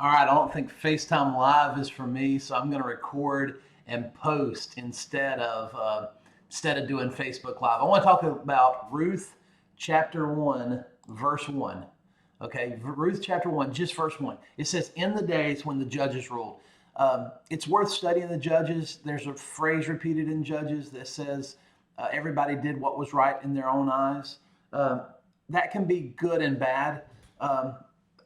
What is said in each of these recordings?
All right, I don't think FaceTime Live is for me, so I'm going to record and post instead of doing Facebook Live. I want to talk about Ruth chapter 1, verse 1. Okay, Ruth chapter 1, just verse 1. It says, "In the days when the judges ruled." It's worth studying the judges. There's a phrase repeated in Judges that says, everybody did what was right in their own eyes. Um, that can be good and bad. Um,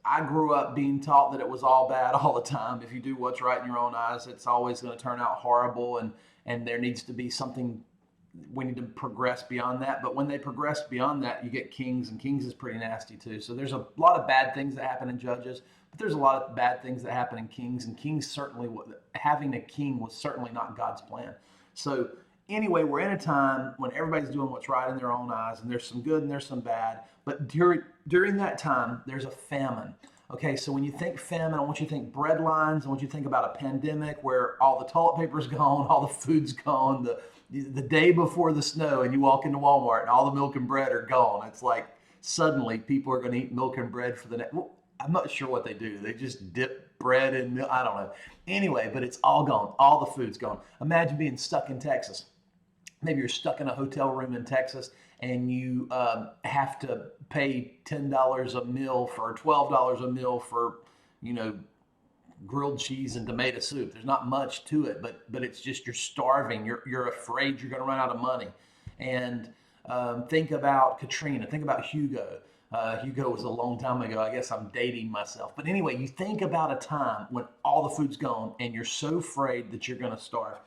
I grew up being taught that it was all bad all the time. If you do what's right in your own eyes, it's always going to turn out horrible, and there needs to be something. We need to progress beyond that. But when they progress beyond that, you get kings, and kings is pretty nasty too. So there's a lot of bad things that happen in Judges, but there's a lot of bad things that happen in kings, and kings certainly, having a king was certainly not God's plan. So anyway, we're in a time when everybody's doing what's right in their own eyes, and there's some good and there's some bad. But during that time, there's a famine. Okay, so when you think famine, I want you to think bread lines. I want you to think about a pandemic where all the toilet paper's gone, all the food's gone, the day before the snow, and you walk into Walmart and all the milk and bread are gone. It's like suddenly people are going to eat milk and bread for the next. Well, I'm not sure what they do. They just dip bread in milk. I don't know. Anyway, but it's all gone. All the food's gone. Imagine being stuck in Texas. Maybe you're stuck in a hotel room in Texas and you have to pay $10 a meal for $12 a meal for, you know, grilled cheese and tomato soup. There's not much to it, but it's just you're starving. You're afraid you're going to run out of money. And think about Katrina. Think about Hugo. Hugo was a long time ago. I guess I'm dating myself. But anyway, you think about a time when all the food's gone and you're so afraid that you're going to starve.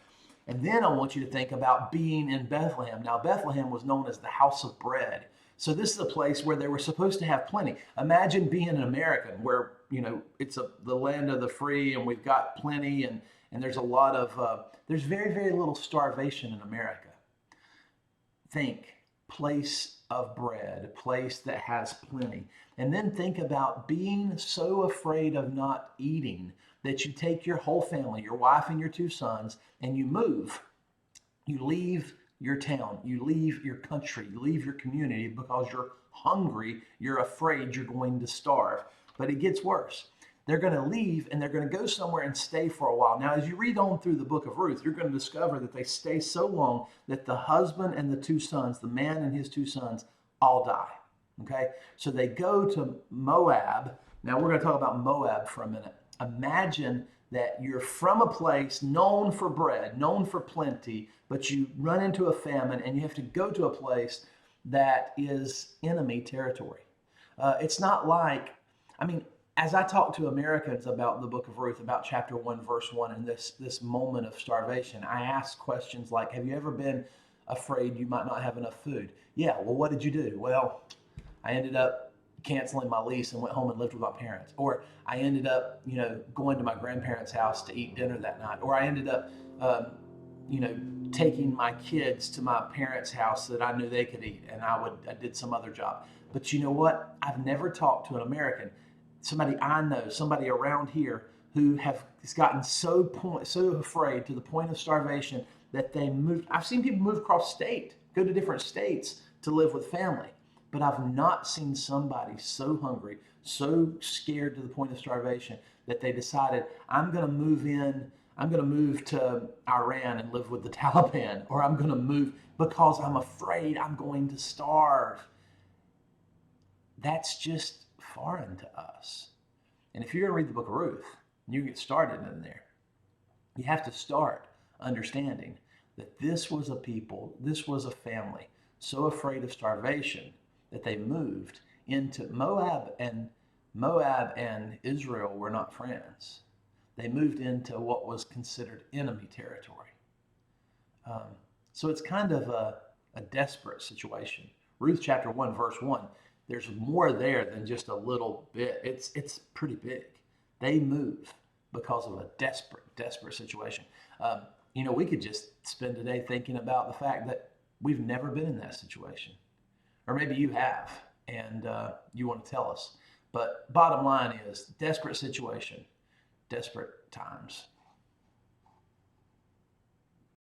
And then I want you to think about being in Bethlehem. Now, Bethlehem was known as the house of bread. So this is a place where they were supposed to have plenty. Imagine being an American where, it's the land of the free and we've got plenty and there's a lot of, there's very, very little starvation in America. Think place of bread, a place that has plenty. And then think about being so afraid of not eating that you take your whole family, your wife and your two sons, and you move. You leave your town, you leave your country, you leave your community because you're hungry, you're afraid you're going to starve. But it gets worse. They're going to leave and they're going to go somewhere and stay for a while. Now, as you read on through the book of Ruth, you're going to discover that they stay so long that the husband and the two sons, the man and his two sons, all die. Okay? So they go to Moab. Now, we're going to talk about Moab for a minute. Imagine that you're from a place known for bread, known for plenty, but you run into a famine and you have to go to a place that is enemy territory. It's not like, I mean, as I talk to Americans about the book of Ruth, about chapter 1, verse 1, and this moment of starvation, I ask questions like, have you ever been afraid you might not have enough food? Yeah, well, what did you do? Well, I ended up canceling my lease and went home and lived with my parents. Or I ended up, going to my grandparents' house to eat dinner that night. Or I ended up, taking my kids to my parents' house so that I knew they could eat, and I did some other job. But you know what? I've never talked to an American, somebody I know, somebody around here who has gotten so afraid to the point of starvation that they moved. I've seen people move across state, go to different states to live with family. But I've not seen somebody so hungry, so scared to the point of starvation that they decided, I'm going to move to Iran and live with the Taliban, or I'm going to move because I'm afraid I'm going to starve. That's just foreign to us. And if you're going to read the book of Ruth, and you get started in there, you have to start understanding that this was a people, this was a family so afraid of starvation that they moved into Moab, and Israel were not friends. They moved into what was considered enemy territory. So it's kind of a desperate situation. Ruth chapter 1, verse 1, there's more there than just a little bit. It's pretty big. They move because of a desperate situation. We could just spend today thinking about the fact that we've never been in that situation. Or maybe you have, and you want to tell us. But bottom line is, desperate situation, desperate times.